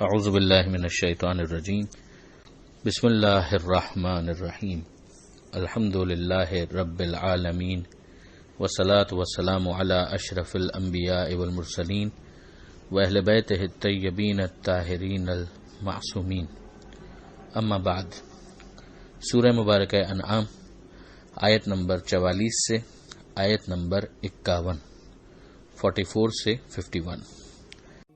اعوذ باللہ من الشیطان الرجیم بسم اللہ الرحمن الرحیم الحمد للہ رب العالمین والصلاة والسلام علی اشرف الانبیاء والمرسلین واہل بیتہ الطیبین الطاہرین المعصومین اما بعد۔ سورہ مبارکہ انعام آیت نمبر 44 سے آیت نمبر 51، 44 سے 51۔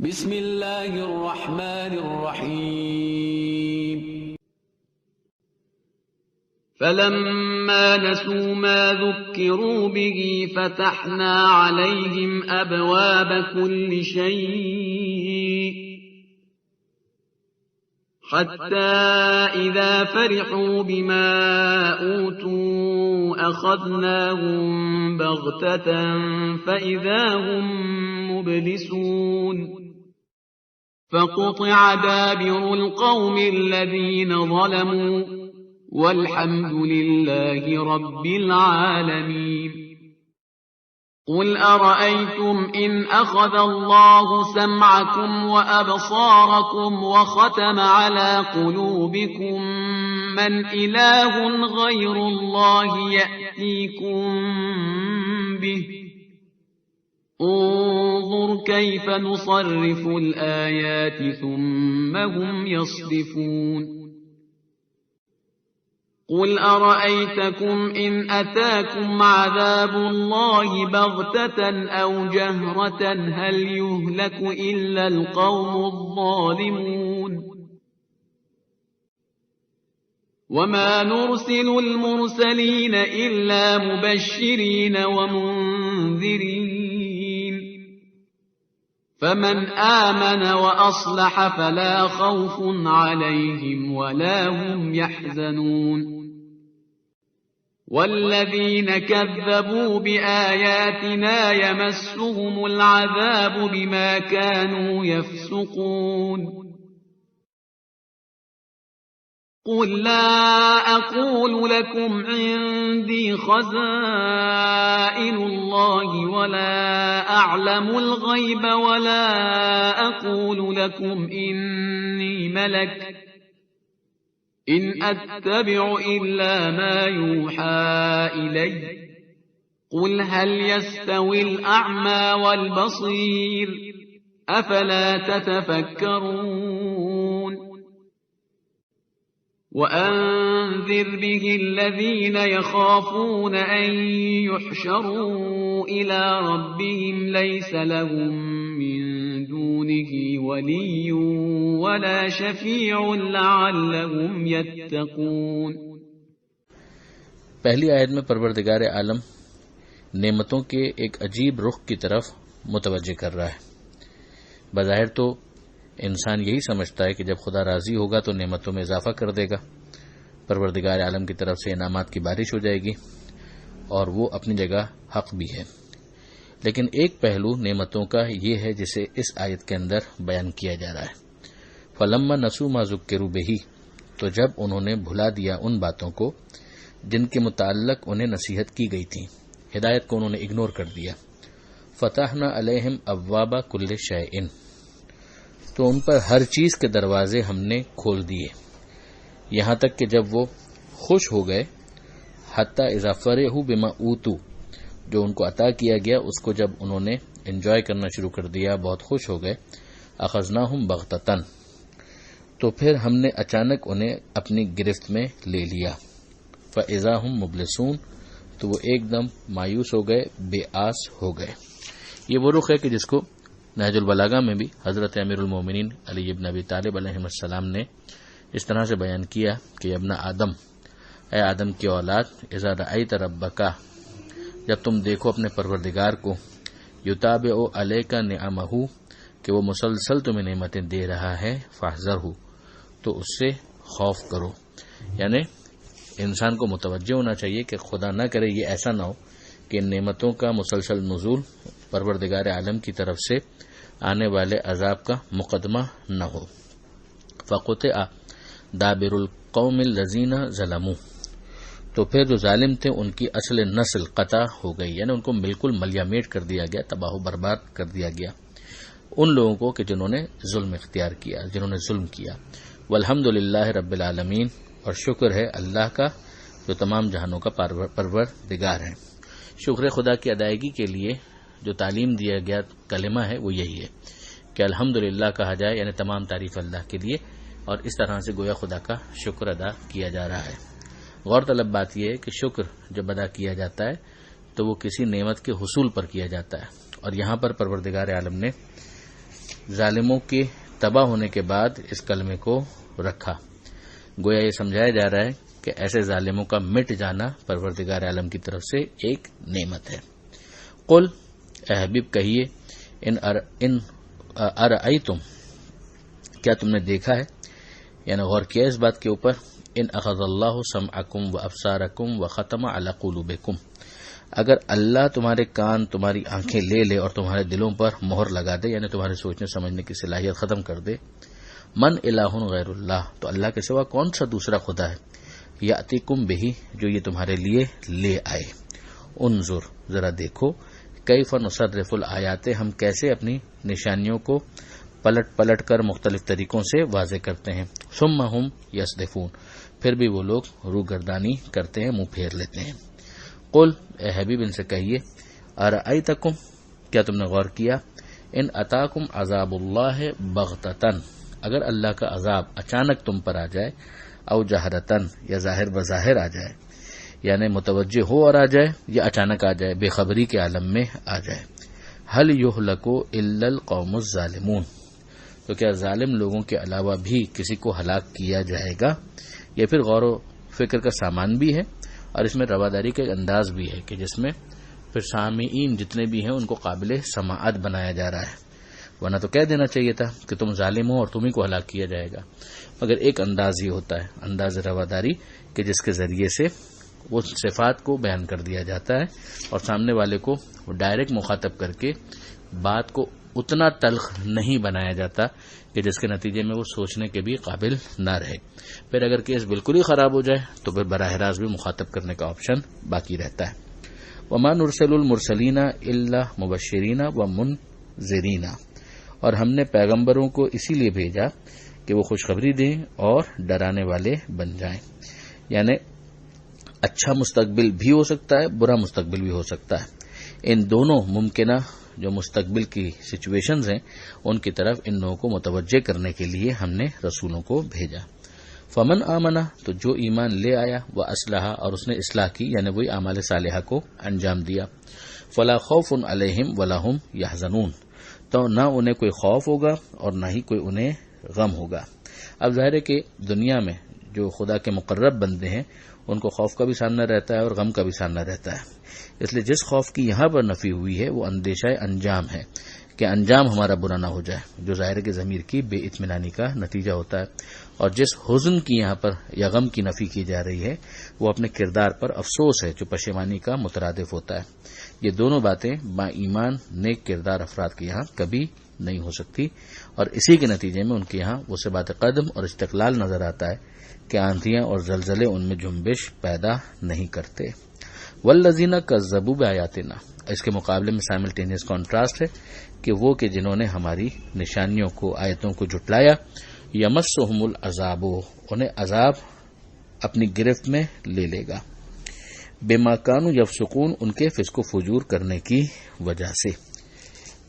بسم اللہ الرحمن الرحیم۔ فلما نسوا ما ذكروا به فتحنا عليهم أبواب كل شيء حتى إذا فرحوا بما أوتوا أخذناهم بغتة فإذا هم مبلسون فقطع دابر القوم الذين ظلموا والحمد لله رب العالمين۔ قل أرأيتم إن أخذ الله سمعكم وأبصاركم وختم على قلوبكم من إله غير الله يأتيكم به انظر كيف نصرف الآيات ثم هم يصدفون۔ قل أرأيتكم إن أتاكم عذاب الله بغتة أو جهرة هل يهلك إلا القوم الظالمون؟ وما نرسل المرسلين إلا مبشرين ومنذرين فمن آمن وأصلح فلا خوف عليهم ولا هم يحزنون۔ والذين كذبوا بآياتنا يمسهم العذاب بما كانوا يفسقون۔ قل لا أقول لكم عندي خزائن الله ولا أعلم الغيب ولا أقول لكم إني ملك إن أتبع إلا ما يوحى إلي قل هل يستوي الأعمى والبصير أفلا تتفكرون۔ وأنذر به الذين يخافون أن يحشروا إلى ربهم ليس لهم من دونه ولي ولا شفيع لعلهم يتقون۔ پہلی آیت میں پروردگار عالم نعمتوں کے ایک عجیب رخ کی طرف متوجہ کر رہا ہے۔ بظاہر تو انسان یہی سمجھتا ہے کہ جب خدا راضی ہوگا تو نعمتوں میں اضافہ کر دے گا، پروردگار عالم کی طرف سے انعامات کی بارش ہو جائے گی، اور وہ اپنی جگہ حق بھی ہے۔ لیکن ایک پہلو نعمتوں کا یہ ہے جسے اس آیت کے اندر بیان کیا جا رہا ہے۔ فلما نسوا ما ذکروا بہ، تو جب انہوں نے بھلا دیا ان باتوں کو جن کے متعلق انہیں نصیحت کی گئی تھی، ہدایت کو انہوں نے اگنور کر دیا۔ فتحنا علیہم ابواب کل شیء، تو ان پر ہر چیز کے دروازے ہم نے کھول دیے، یہاں تک کہ جب وہ خوش ہو گئے، حتی اذا فرحوا بما اوتوا، جو ان کو عطا کیا گیا اس کو جب انہوں نے انجوائے کرنا شروع کر دیا، بہت خوش ہو گئے، اخذناہم بغتۃ، تو پھر ہم نے اچانک انہیں اپنی گرفت میں لے لیا، فاذا ہم مبلسون، تو وہ ایک دم مایوس ہو گئے، بے آس ہو گئے۔ یہ وہ رخ ہے کہ جس کو نہج البلاغہ میں بھی حضرت امیر المومنین علی بن ابی طالب علیہ السلام نے اس طرح سے بیان کیا کہ ابن آدم، اے آدم کی اولاد، اذا رأیت ربک، جب تم دیکھو اپنے پروردگار کو، یتابع علیک نعمہ، کہ وہ مسلسل تمہیں نعمتیں دے رہا ہے، فاحذرہ، تو اس سے خوف کرو۔ یعنی انسان کو متوجہ ہونا چاہیے کہ خدا نہ کرے یہ ایسا نہ ہو کہ نعمتوں کا مسلسل نزول پروردگار عالم کی طرف سے آنے والے عذاب کا مقدمہ نہ ہو۔ فقطع دابر القوم الذین ظلموا، تو پھر جو ظالم تھے ان کی اصل نسل قطع ہو گئی، یعنی ان کو بالکل ملیامیٹ کر دیا گیا، تباہ و برباد کر دیا گیا۔ ان لوگوں کو کہ جنہوں نے ظلم اختیار کیا، جنہوں نے ظلم کیا. والحمدللہ رب العالمین، اور شکر ہے اللہ کا جو تمام جہانوں کا پروردگار ہے. شکر خدا کی ادائیگی کے لیے جو تعلیم دیا گیا کلمہ ہے وہ یہی ہے کہ الحمدللہ کہا جائے، یعنی تمام تعریف اللہ کے لیے، اور اس طرح سے گویا خدا کا شکر ادا کیا جا رہا ہے. غور طلب بات یہ ہے کہ شکر جب ادا کیا جاتا ہے تو وہ کسی نعمت کے حصول پر کیا جاتا ہے، اور یہاں پر پروردگار عالم نے ظالموں کے تباہ ہونے کے بعد اس کلمے کو رکھا. گویا یہ سمجھایا جا رہا ہے کہ ایسے ظالموں کا مٹ جانا پروردگار عالم کی طرف سے ایک نعمت ہے. قل، اے حبیب کہیے، ان ارأیتم، کیا تم نے دیکھا ہے، یعنی غور کیا اس بات کے اوپر، ان اخذ اللہ سمعکم و ابصارکم و ختم علی قلوبکم، اگر اللہ تمہارے کان، تمہاری آنکھیں لے لے اور تمہارے دلوں پر مہر لگا دے، یعنی تمہارے سوچنے سمجھنے کی صلاحیت ختم کر دے، من الہ غیر اللہ، تو اللہ کے سوا کون سا دوسرا خدا ہے، یاتیکم بہی، جو یہ تمہارے لیے لے آئے. انظر، ذرا دیکھو، کیف نصرف الآیات، ہم کیسے اپنی نشانیوں کو پلٹ پلٹ کر مختلف طریقوں سے واضح کرتے ہیں. ثم ہم یصدفون، پھر بھی وہ لوگ روگردانی کرتے ہیں، منہ پھیر لیتے ہیں. قل، اے حبیب ان سے کہیے، ارأیتکم، کیا تم نے غور کیا، ان اتاکم عذاب اللہ بغتتن، اگر اللہ کا عذاب اچانک تم پر آ جائے، او جہرتن، یا ظاہر بظاہر آ جائے، یعنی متوجہ ہو اور آ جائے، یا اچانک آ جائے، بے خبری کے عالم میں آ جائے. هل یہلک الا القوم الظالمون، تو کیا ظالم لوگوں کے علاوہ بھی کسی کو ہلاک کیا جائے گا؟ یہ پھر غور و فکر کا سامان بھی ہے، اور اس میں رواداری کا ایک انداز بھی ہے کہ جس میں پھر سامعین جتنے بھی ہیں ان کو قابل سماعت بنایا جا رہا ہے. ورنہ تو کہہ دینا چاہیے تھا کہ تم ظالم ہو اور تمہیں کو ہلاک کیا جائے گا، مگر ایک انداز ہی ہوتا ہے، انداز رواداری، کہ جس کے ذریعے سے وہ صفات کو بیان کر دیا جاتا ہے اور سامنے والے کو ڈائریکٹ مخاطب کر کے بات کو اتنا تلخ نہیں بنایا جاتا کہ جس کے نتیجے میں وہ سوچنے کے بھی قابل نہ رہے. پھر اگر کیس بالکل ہی خراب ہو جائے تو پھر براہ راست بھی مخاطب کرنے کا آپشن باقی رہتا ہے. وما نرسل المرسلین الا مبشرین ومنذرین، اور ہم نے پیغمبروں کو اسی لیے بھیجا کہ وہ خوشخبری دیں اور ڈرانے والے بن جائیں. یعنی اچھا مستقبل بھی ہو سکتا ہے، برا مستقبل بھی ہو سکتا ہے. ان دونوں ممکنہ جو مستقبل کی سچویشنز ہیں ان کی طرف ان لوگوں کو متوجہ کرنے کے لیے ہم نے رسولوں کو بھیجا. فمن آمنہ، تو جو ایمان لے آیا، وہ اصلحہ، اور اس نے اصلاح کی، یعنی وہی اعمال صالحہ کو انجام دیا. فلا خوف علیہم ولا هم یحزنون، تو نہ انہیں کوئی خوف ہوگا اور نہ ہی کوئی انہیں غم ہوگا. اب ظاہر ہے کہ دنیا میں جو خدا کے مقرب بندے ہیں ان کو خوف کا بھی سامنا رہتا ہے اور غم کا بھی سامنا رہتا ہے. اس لیے جس خوف کی یہاں پر نفی ہوئی ہے وہ اندیشہ انجام ہے، کہ انجام ہمارا برا نہ ہو جائے، جو ظاہر کے ضمیر کی بے اطمینانی کا نتیجہ ہوتا ہے. اور جس حزن کی یہاں پر یا غم کی نفی کی جا رہی ہے وہ اپنے کردار پر افسوس ہے، جو پشیمانی کا مترادف ہوتا ہے. یہ دونوں باتیں با ایمان نیک کردار افراد کے یہاں کبھی نہیں ہو سکتی، اور اسی کے نتیجے میں ان کے یہاں وہ ثبات قدم اور استقلال نظر آتا ہے کہ آندھیاں اور زلزلے ان میں جنبش پیدا نہیں کرتے. والذین کذبوا بآیاتنا، اس کے مقابلے میں سائملٹینیس کانٹراسٹ ہے کہ وہ کہ جنہوں نے ہماری نشانیوں کو، آیتوں کو جھٹلایا، یمسہم العذاب، انہیں عذاب اپنی گرفت میں لے لے گا، بما کانوا یفسقون، ان کے فسق و فجور کرنے کی وجہ سے.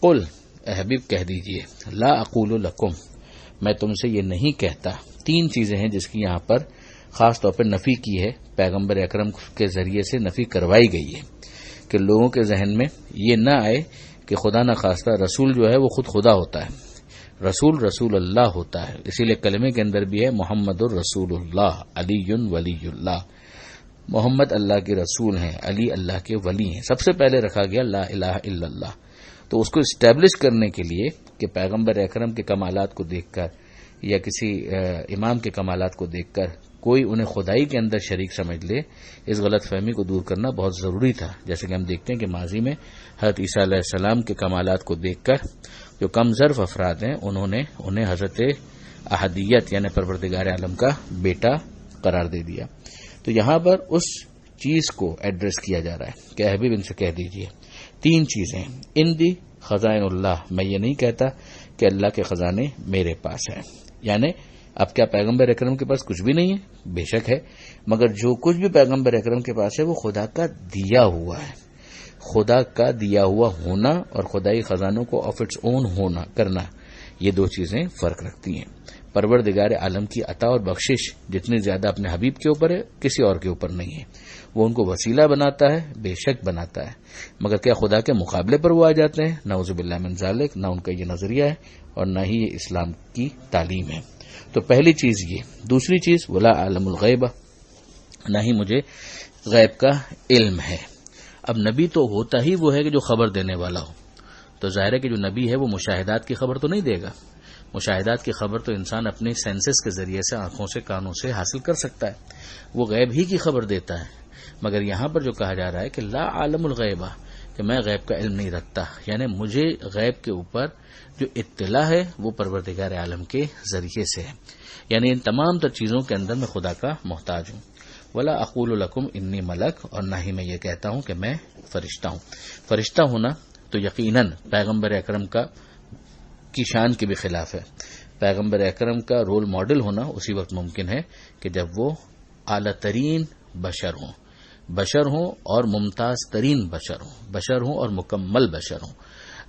قل، اے حبیب کہہ دیجئے، لا اقول لکم، میں تم سے یہ نہیں کہتا. تین چیزیں ہیں جس کی یہاں پر خاص طور پر نفی کی ہے، پیغمبر اکرم کے ذریعے سے نفی کروائی گئی ہے کہ لوگوں کے ذہن میں یہ نہ آئے کہ خدا نخواستہ رسول جو ہے وہ خود خدا ہوتا ہے، رسول رسول اللہ ہوتا ہے. اسی لیے کلمے کے اندر بھی ہے محمد الرسول اللہ علی ولی اللہ، محمد اللہ کے رسول ہیں، علی اللہ کے ولی ہیں. سب سے پہلے رکھا گیا لا الہ الا اللہ. تو اس کو اسٹیبلش کرنے کے لیے کہ پیغمبر اکرم کے کمالات کو دیکھ کر یا کسی امام کے کمالات کو دیکھ کر کوئی انہیں خدائی کے اندر شریک سمجھ لے، اس غلط فہمی کو دور کرنا بہت ضروری تھا. جیسے کہ ہم دیکھتے ہیں کہ ماضی میں حضرت عیسیٰ علیہ السلام کے کمالات کو دیکھ کر جو کم ظرف افراد ہیں انہیں حضرت احدیت یعنی پروردگار عالم کا بیٹا قرار دے دیا. تو یہاں پر اس چیز کو ایڈریس کیا جا رہا ہے کہ حبیب ان سے کہہ دیجئے تین چیزیں، ان دی خزائن اللہ، میں یہ نہیں کہتا کہ اللہ کے خزانے میرے پاس ہیں. یعنی اب کیا پیغمبر اکرم کے پاس کچھ بھی نہیں ہے؟ بے شک ہے، مگر جو کچھ بھی پیغمبر اکرم کے پاس ہے وہ خدا کا دیا ہوا ہے. خدا کا دیا ہوا ہونا اور خدائی خزانوں کو آف اٹس اون ہونا کرنا، یہ دو چیزیں فرق رکھتی ہیں. پروردگار عالم کی عطا اور بخشش جتنی زیادہ اپنے حبیب کے اوپر ہے کسی اور کے اوپر نہیں ہے. وہ ان کو وسیلہ بناتا ہے، بے شک بناتا ہے، مگر کیا خدا کے مقابلے پر وہ آ جاتے ہیں؟ نعوذ باللہ من ذالک. نہ ان کا یہ نظریہ ہے اور نہ ہی یہ اسلام کی تعلیم ہے. تو پہلی چیز یہ. دوسری چیز ولا عالم الغیب، نہ ہی مجھے غیب کا علم ہے. اب نبی تو ہوتا ہی وہ ہے کہ جو خبر دینے والا ہو، تو ظاہر ہے کہ جو نبی ہے وہ مشاہدات کی خبر تو نہیں دے گا. مشاہدات کی خبر تو انسان اپنے سینسز کے ذریعے سے، آنکھوں سے، کانوں سے حاصل کر سکتا ہے، وہ غیب ہی کی خبر دیتا ہے. مگر یہاں پر جو کہا جا رہا ہے کہ لا عالم الغیب، کہ میں غیب کا علم نہیں رکھتا، یعنی مجھے غیب کے اوپر جو اطلاع ہے وہ پروردگار عالم کے ذریعے سے ہے. یعنی ان تمام تر چیزوں کے اندر میں خدا کا محتاج ہوں. ولا اقول لکم انی ملک، اور نہ ہی میں یہ کہتا ہوں کہ میں فرشتہ ہوں. فرشتہ ہونا تو یقیناً پیغمبر اکرم کی شان کے بھی خلاف ہے. پیغمبر اکرم کا رول ماڈل ہونا اسی وقت ممکن ہے کہ جب وہ اعلیٰ ترین بشر ہوں اور ممتاز ترین بشر ہوں اور مکمل بشر ہوں،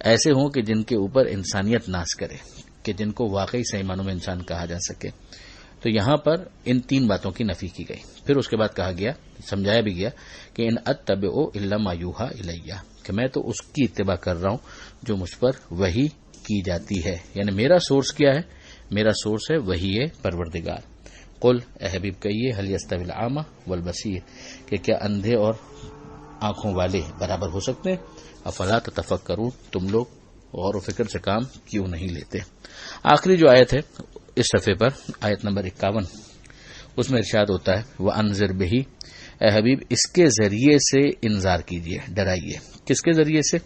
ایسے ہوں کہ جن کے اوپر انسانیت ناز کرے، کہ جن کو واقعی صحیح معنوں میں انسان کہا جا سکے. تو یہاں پر ان تین باتوں کی نفی کی گئی. پھر اس کے بعد کہا گیا، سمجھایا بھی گیا کہ ان اتبع الا ما یوحی الی، کہ میں تو اس کی اتباع کر رہا ہوں جو مجھ پر وحی کی جاتی ہے. یعنی میرا سورس کیا ہے؟ میرا سورس ہے وحی پروردگار. قل، اے حبیب کہیے، هل یستوی الاعمی والبصیر، کہ کیا اندھے اور آنکھوں والے برابر ہو سکتے ہیں؟ افلا تتفکرون، تم لوگ غور و فکر سے کام کیوں نہیں لیتے؟ آخری جو آیت ہے اس صفحے پر، آیت نمبر 51، اس میں ارشاد ہوتا ہے وَأَنذِرْ بِهِ، اے حبیب اس کے ذریعے سے انذار کیجیے، ڈرائیے. کس کے ذریعے سے؟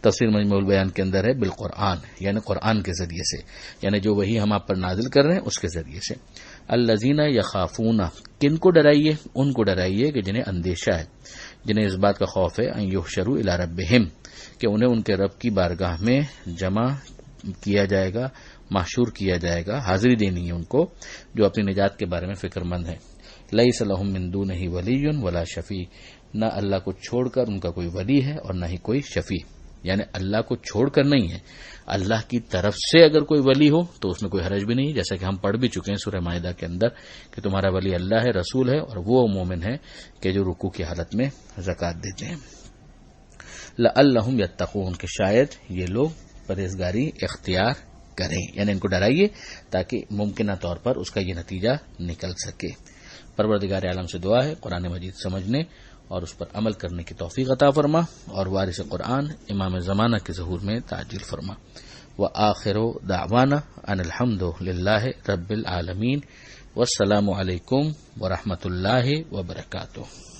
تفسیر مجموع البیان کے اندر ہے بالقرآن، یعنی قرآن کے ذریعے سے، یعنی جو وہی ہم آپ پر نازل کر رہے ہیں اس کے ذریعے سے. الذین یخافون، کن کو ڈرائیے؟ ان کو ڈرائیے کہ جنہیں اندیشہ ہے، جنہیں اس بات کا خوف ہے ان یحشروا الی ربہم، کہ انہیں ان کے رب کی بارگاہ میں جمع کیا جائے گا، محشور کیا جائے گا، حاضری دینی ہے ان کو، جو اپنی نجات کے بارے میں فکر مند ہے. لیس لہم من دونہ ولی ولا شفیع، نہ اللہ کو چھوڑ کر ان کا کوئی ولی ہے اور نہ ہی کوئی شفیع. یعنی اللہ کو چھوڑ کر نہیں ہے، اللہ کی طرف سے اگر کوئی ولی ہو تو اس میں کوئی حرج بھی نہیں، جیسا کہ ہم پڑھ بھی چکے ہیں سورہ مائدہ کے اندر کہ تمہارا ولی اللہ ہے، رسول ہے، اور وہ مومن ہے کہ جو رکوع کی حالت میں زکوٰۃ دیتے ہیں. لعلہم یتقون، کہ شاید یہ لوگ پرہیزگاری اختیار کریں. یعنی ان کو ڈرائیے تاکہ ممکنہ طور پر اس کا یہ نتیجہ نکل سکے. پروردگار عالم سے دعا ہے قرآن مجید سمجھنے اور اس پر عمل کرنے کی توفیق عطا فرما، اور وارث قرآن امام زمانہ کے ظہور میں تعجیل فرما. وآخر دعوانا ان الحمد للہ رب العالمین، والسلام علیکم ورحمۃ اللہ وبرکاتہ.